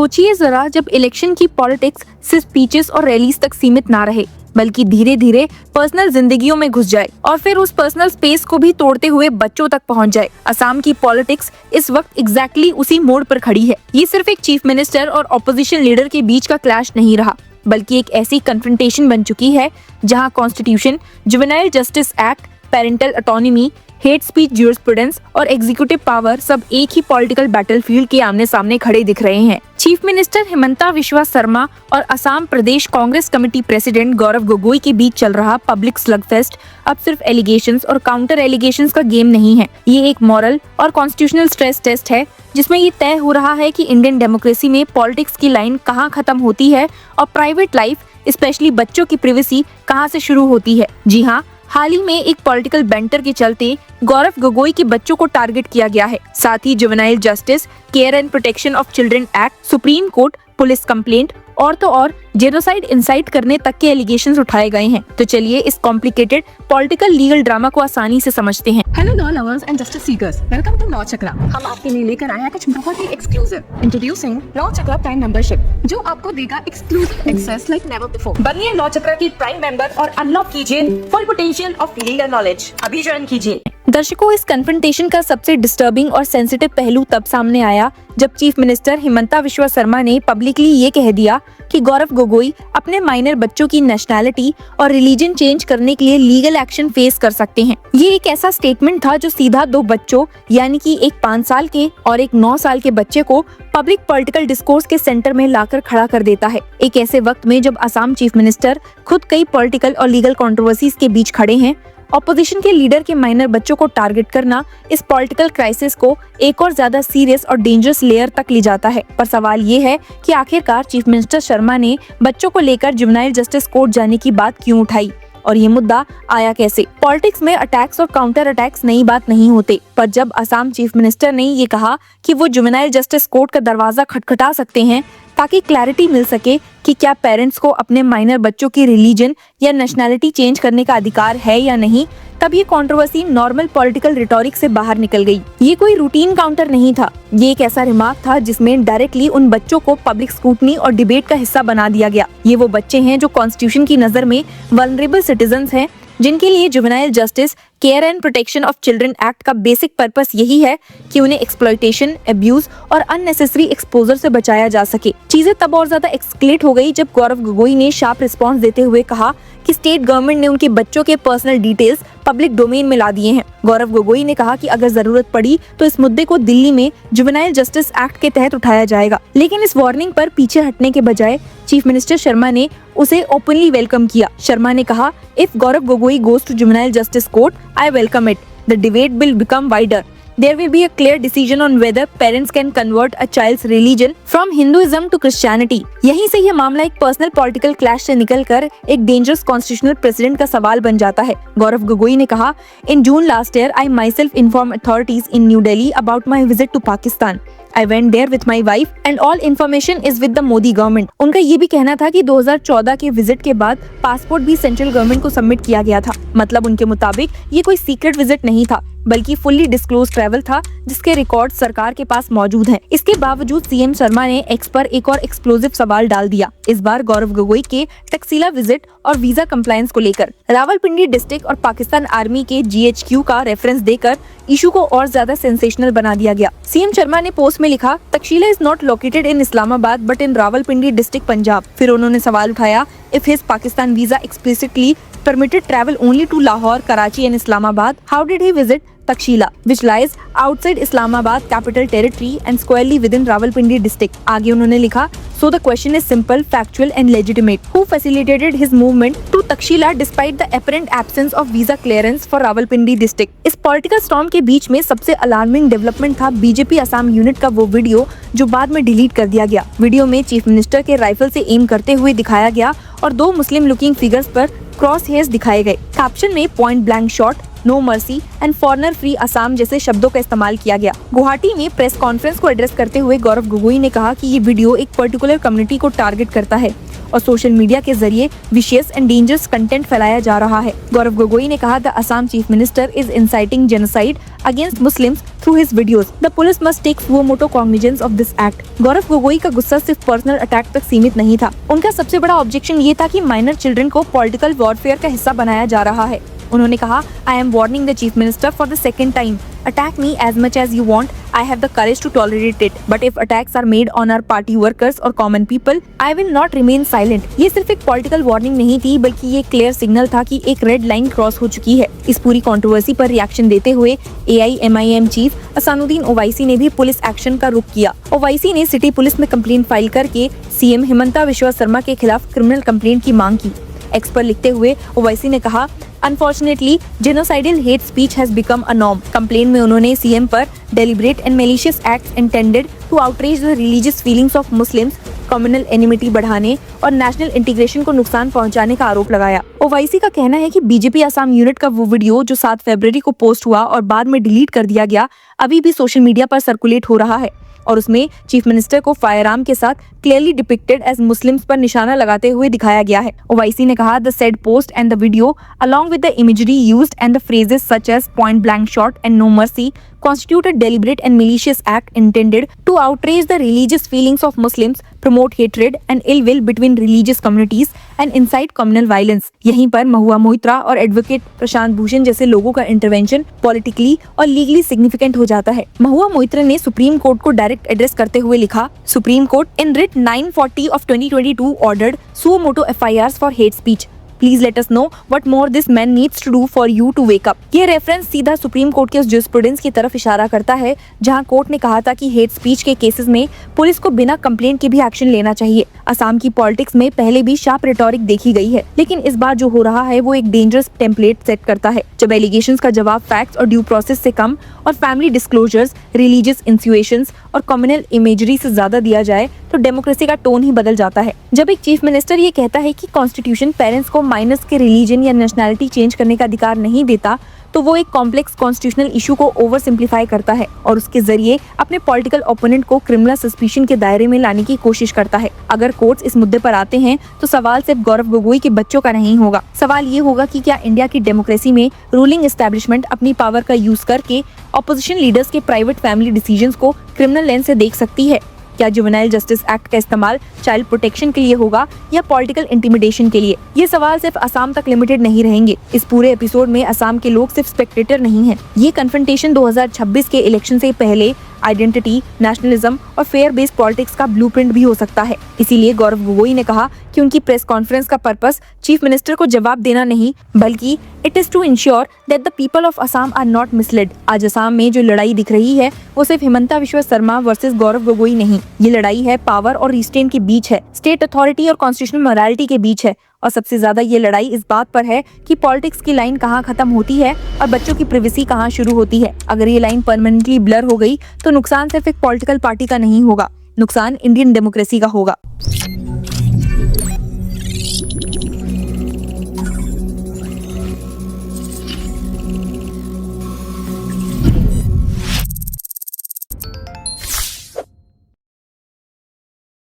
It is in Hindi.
सोचिए जरा, जब इलेक्शन की पॉलिटिक्स सिर्फ स्पीचेस और रैलीज तक सीमित ना रहे, बल्कि धीरे धीरे पर्सनल जिंदगियों में घुस जाए और फिर उस पर्सनल स्पेस को भी तोड़ते हुए बच्चों तक पहुंच जाए। असम की पॉलिटिक्स इस वक्त एग्जैक्टली उसी मोड़ पर खड़ी है। ये सिर्फ एक चीफ मिनिस्टर और ऑपोजिशन लीडर के बीच का क्लैश नहीं रहा, बल्कि एक ऐसी कन्फ्रंटेशन बन चुकी है जहां constitution, juvenile justice act, parental autonomy, hate speech jurisprudence और एग्जीक्यूटिव पावर सब एक ही पॉलिटिकल बैटलफील्ड के आमने सामने खड़े दिख रहे हैं। चीफ मिनिस्टर हिमंता बिस्वा शर्मा और असम प्रदेश कांग्रेस कमेटी प्रेसिडेंट गौरव गोगोई के बीच चल रहा पब्लिक स्लगफेस्ट अब सिर्फ एलिगेशंस और काउंटर एलिगेशंस का गेम नहीं है। ये एक मॉरल और कॉन्स्टिट्यूशनल स्ट्रेस टेस्ट है, जिसमें ये तय हो रहा है कि इंडियन डेमोक्रेसी में पॉलिटिक्स की लाइन कहाँ खत्म होती है और प्राइवेट लाइफ, स्पेशली बच्चों की प्रिवेसी, कहाँ से शुरू होती है। जी हाँ, हाल ही में एक पॉलिटिकल बैंटर के चलते गौरव गोगोई के बच्चों को टारगेट किया गया है। साथ ही juvenile justice, care and protection of children act, supreme court, police complaint और तो और जेनोसाइड इंसाइट करने तक के एलिगेशंस उठाए गए हैं। तो चलिए इस कॉम्प्लिकेटेड पॉलिटिकल लीगल ड्रामा को आसानी से समझते हैं। Hello law lovers and justice seekers, welcome to law Chakra. हम आपके लिए लेकर आए हैं कुछ बहुत ही exclusive. Introducing law Chakra prime membership, जो आपको देगा exclusive access like never before. बनिए लॉ चक्रा की प्राइम मेंबर और अनलॉक कीजिए full potential of legal knowledge. अभी ज्वाइन कीजिए। दर्शकों, इस कन्फ्रंटेशन का सबसे डिस्टर्बिंग और सेंसिटिव पहलू तब सामने आया जब चीफ मिनिस्टर हिमंता बिस्वा शर्मा ने पब्लिकली ये कह दिया कि गौरव गोगोई अपने माइनर बच्चों की नेशनैलिटी और रिलीजन चेंज करने के लिए लीगल एक्शन फेस कर सकते हैं। ये एक ऐसा स्टेटमेंट था जो सीधा दो बच्चों, यानी कि एक 5 साल के और एक 9 साल के बच्चे को पब्लिक पॉलिटिकल डिस्कोर्स के सेंटर में लाकर खड़ा कर देता है। एक ऐसे वक्त में जब असम चीफ मिनिस्टर खुद कई पॉलिटिकल और लीगल कंट्रोवर्सीज के बीच खड़े हैं, ऑपोजिशन के लीडर के माइनर बच्चों को टारगेट करना इस पॉलिटिकल क्राइसिस को एक और ज्यादा सीरियस और डेंजरस लेयर तक ले जाता है। पर सवाल ये है कि आखिरकार चीफ मिनिस्टर शर्मा ने बच्चों को लेकर जुवेनाइल जस्टिस कोर्ट जाने की बात क्यों उठाई और ये मुद्दा आया कैसे। पॉलिटिक्स में अटैक्स और काउंटर अटैक्स नई बात नहीं होते, पर जब असम चीफ मिनिस्टर ने ये कहा कि वो जुवेनाइल जस्टिस कोर्ट का दरवाजा खटखटा सकते हैं ताकि क्लैरिटी मिल सके कि क्या पेरेंट्स को अपने माइनर बच्चों की रिलीजन या नेशनैलिटी चेंज करने का अधिकार है या नहीं, तब ये कंट्रोवर्सी नॉर्मल पॉलिटिकल रिटोरिक से बाहर निकल गई। ये कोई रूटीन काउंटर नहीं था, ये एक ऐसा रिमार्क था जिसमें डायरेक्टली उन बच्चों को पब्लिक स्क्रूटनी और डिबेट का हिस्सा बना दिया गया। ये वो बच्चे हैं जो कॉन्स्टिट्यूशन की नजर में वल्नरेबल सिटीजन्स हैं, जिनके लिए juvenile justice, care and protection of children act का बेसिक पर्पस यही है कि उन्हें एक्सप्लॉयटेशन, अब्यूज और अननेसेसरी एक्सपोजर से बचाया जा सके। चीजें तब और ज्यादा एक्सक्लेट हो गई जब गौरव गोगोई ने शार्प रिस्पांस देते हुए कहा कि स्टेट गवर्नमेंट ने उनके बच्चों के पर्सनल डिटेल्स पब्लिक डोमेन में ला दिए हैं। गौरव गोगोई ने कहा कि अगर जरूरत पड़ी तो इस मुद्दे को दिल्ली में जुवेनाइल जस्टिस एक्ट के तहत उठाया जाएगा। लेकिन इस वार्निंग पर पीछे हटने के बजाय चीफ मिनिस्टर शर्मा ने उसे ओपनली वेलकम किया। शर्मा ने कहा, if Gaurav Gogoi goes to juvenile justice court, I welcome it. The debate will become wider. There will be a clear decision on whether parents can convert a child's religion from Hinduism to Christianity. यहीं से यह मामला एक पर्सनल पॉलिटिकल क्लैश से निकलकर एक डेंजरस कॉन्स्टिट्यूशनल प्रेसिडेंट का सवाल बन जाता है। गौरव गोगोई ने कहा, In June last year, I myself informed authorities in New Delhi about my visit to Pakistan. I went there with my wife and all information is with the Modi government. उनका ये भी कहना था कि 2014 के विजिट के बाद पासपोर्ट भी सेंट्रल गवर्नमेंट को सबमिट किया गया था। मतलब उनके मुताबिक ये कोई सीक्रेट विजिट नहीं था, बल्कि फुल्ली डिस्क्लोज ट्रैवल था जिसके रिकॉर्ड सरकार के पास मौजूद हैं। इसके बावजूद सीएम शर्मा ने एक्स पर एक और एक्सप्लोसिव सवाल डाल दिया, इस बार गौरव गोगोई के टक्सीला विजिट और वीजा कंप्लायंस को लेकर। रावलपिंडी डिस्ट्रिक्ट और पाकिस्तान आर्मी के GHQ का रेफरेंस देकर इशू को और ज्यादा सेंसेशनल बना दिया गया। सीएम शर्मा ने पोस्ट में लिखा, Takshashila is not located in Islamabad but in Rawalpindi district Punjab. फिर उन्होंने सवाल उठाया, if his Pakistan visa explicitly permitted travel only to Lahore, Karachi and Islamabad, how did he visit Takshila, which lies outside Islamabad capital territory and squarely within Rawalpindi district? आगे उन्होंने लिखा, so the question is simple, factual and legitimate. Who facilitated his movement to Takshila despite the apparent absence of visa clearance for Rawalpindi district? इस political storm के बीच में सबसे अलार्मिंग डेवलपमेंट था बीजेपी असम यूनिट का वो वीडियो जो बाद में डिलीट कर दिया गया। वीडियो में चीफ मिनिस्टर के राइफल से एम करते हुए दिखाया गया और 2 मुस्लिम लुकिंग फिगर्स पर क्रॉस हेयर्स दिखाए गए। कैप्शन में point blank shot, no mercy and foreigner free Assam जैसे शब्दों का इस्तेमाल किया गया। गुवाहाटी में प्रेस कॉन्फ्रेंस को एड्रेस करते हुए गौरव गोगोई ने कहा कि ये वीडियो एक पर्टिकुलर कम्युनिटी को टारगेट करता है और सोशल मीडिया के जरिए विशियस एंड डेंजरस कंटेंट फैलाया जा रहा है। गौरव गोगोई ने कहा, the Assam chief minister is inciting genocide against Muslims through his videos. The police must take suo motu cognizance of this act. Gaurav Gogoi का गुस्सा सिर्फ पर्सनल अटैक तक सीमित नहीं था। उनका सबसे बड़ा ऑब्जेक्शन ये था कि माइनर चिल्ड्रन को पॉलिटिकल वॉरफेयर का हिस्सा बनाया जा रहा है। उन्होंने कहा, I am warning the chief minister for the second time, attack me as much as you want, I have the courage to tolerate it, but if attacks are made on our party workers or common people, I will not remain silent। ये सिर्फ एक पॉलिटिकल वार्निंग नहीं थी, बल्कि ये क्लियर सिग्नल था कि एक रेड लाइन क्रॉस हो चुकी है। इस पूरी कंट्रोवर्सी पर रिएक्शन देते हुए AIMIM चीफ असानुद्दीन ओवैसी ने भी पुलिस एक्शन का रुख किया। ओवैसी ने सिटी पुलिस में कंप्लेंट फाइल करके CM हिमंता विश्वा शर्मा के खिलाफ क्रिमिनल कंप्लेंट की मांग की। एक्स पर लिखते हुए ओवैसी ने कहा, Unfortunately, genocidal hate speech has become a norm। Complain में उन्होंने CM पर deliberate and malicious acts intended to outrage the religious feelings of Muslims, communal enmity बढ़ाने और नेशनल इंटीग्रेशन को नुकसान पहुंचाने का आरोप लगाया। ओवैसी का कहना है कि बीजेपी असम यूनिट का वो वीडियो जो 7 फरवरी को पोस्ट हुआ और बाद में डिलीट कर दिया गया, अभी भी सोशल मीडिया पर सर्कुलेट हो रहा है और उसमें चीफ मिनिस्टर को फायर आर्म के साथ क्लियरली डिपिक्टेड एज मुस्लिम्स पर निशाना लगाते हुए दिखाया गया है। ओवैसी ने कहा, the said post and the video along with the imagery used and the phrases such as point blank shot and no mercy constitute a deliberate and malicious act intended to outrage the religious feelings of Muslims, promote hatred and ill will between religious communities and incite communal violence। यहीं पर महुआ मोइत्रा और एडवोकेट प्रशांत भूषण जैसे लोगों का इंटरवेंशन पॉलिटिकली और लीगली सिग्निफिकेंट हो जाता है। महुआ मोइत्रा ने सुप्रीम कोर्ट को डायरेक्ट एड्रेस करते हुए लिखा, supreme court in writ 940 of 2022 ordered suo moto FIRs for hate speech। Please let us know what more this man needs to do for you to wake up। ये रेफरेंस सीधा सुप्रीम कोर्ट के उस जूरिस्प्रूडेंस की तरफ इशारा करता है जहां कोर्ट ने कहा था कि हेट स्पीच के केसेस में पुलिस को बिना कंप्लेंट के भी एक्शन लेना चाहिए। असम की पॉलिटिक्स में पहले भी शार्प रिटोरिक देखी गई है, लेकिन इस बार जो हो रहा है वो एक डेंजरस टेम्पलेट सेट करता है। जब एलिगेशंस का जवाब फैक्ट्स और ड्यू प्रोसेस से कम और फैमिली डिस्क्लोजर्स, रिलीजियस इंसिनुएशंस और कम्युनल इमेजरी से ज्यादा दिया जाए तो डेमोक्रेसी का टोन ही बदल जाता है। जब एक चीफ मिनिस्टर ये कहता है कि कॉन्स्टिट्यूशन पेरेंट्स को माइनर्स के रिलीजन या नेशनैलिटी चेंज करने का अधिकार नहीं देता, तो वो एक कॉम्प्लेक्स कॉन्स्टिट्यूशनल इशू को ओवर सिंप्लीफाई करता है और उसके जरिए अपने पॉलिटिकल ओपोनेंट को क्रिमिनल सस्पिशन के दायरे में लाने की कोशिश करता है। अगर कोर्ट्स इस मुद्दे पर आते हैं तो सवाल सिर्फ गौरव गोगोई के बच्चों का नहीं होगा। सवाल ये होगा कि क्या इंडिया की डेमोक्रेसी में रूलिंग एस्टेब्लिशमेंट अपनी पावर का यूज करके ऑपोजिशन लीडर्स के प्राइवेट फैमिली डिसीजंस को क्रिमिनल लेंस से देख सकती है? क्या जुवेनाइल जस्टिस एक्ट का इस्तेमाल चाइल्ड प्रोटेक्शन के लिए होगा या पॉलिटिकल इंटिमिडेशन के लिए? ये सवाल सिर्फ असम तक लिमिटेड नहीं रहेंगे। इस पूरे एपिसोड में असम के लोग सिर्फ स्पेक्टेटर नहीं हैं। ये कन्फ्रंटेशन 2026 के इलेक्शन से पहले आइडेंटिटी, नेशनलिज्म और फेयर बेस्ड पॉलिटिक्स का ब्लूप्रिंट भी हो सकता है। इसीलिए गौरव गोगोई ने कहा कि उनकी प्रेस कॉन्फ्रेंस का पर्पस चीफ मिनिस्टर को जवाब देना नहीं, बल्कि it is to ensure that the people of Assam are not misled. आज असम में जो लड़ाई दिख रही है वो सिर्फ हिमंता विश्वा शर्मा वर्सेस गौरव गोगोई नहीं, ये लड़ाई है पावर और रिस्ट्रेंट के बीच है, स्टेट अथॉरिटी और कॉन्स्टिट्यूशनल मोरालिटी के बीच है, और सबसे ज्यादा ये लड़ाई इस बात पर है कि पॉलिटिक्स की लाइन कहाँ खत्म होती है और बच्चों की प्रिवेसी कहाँ शुरू होती है। अगर ये लाइन परमानेंटली ब्लर हो गई तो नुकसान सिर्फ एक पॉलिटिकल पार्टी का नहीं होगा, नुकसान इंडियन डेमोक्रेसी का होगा।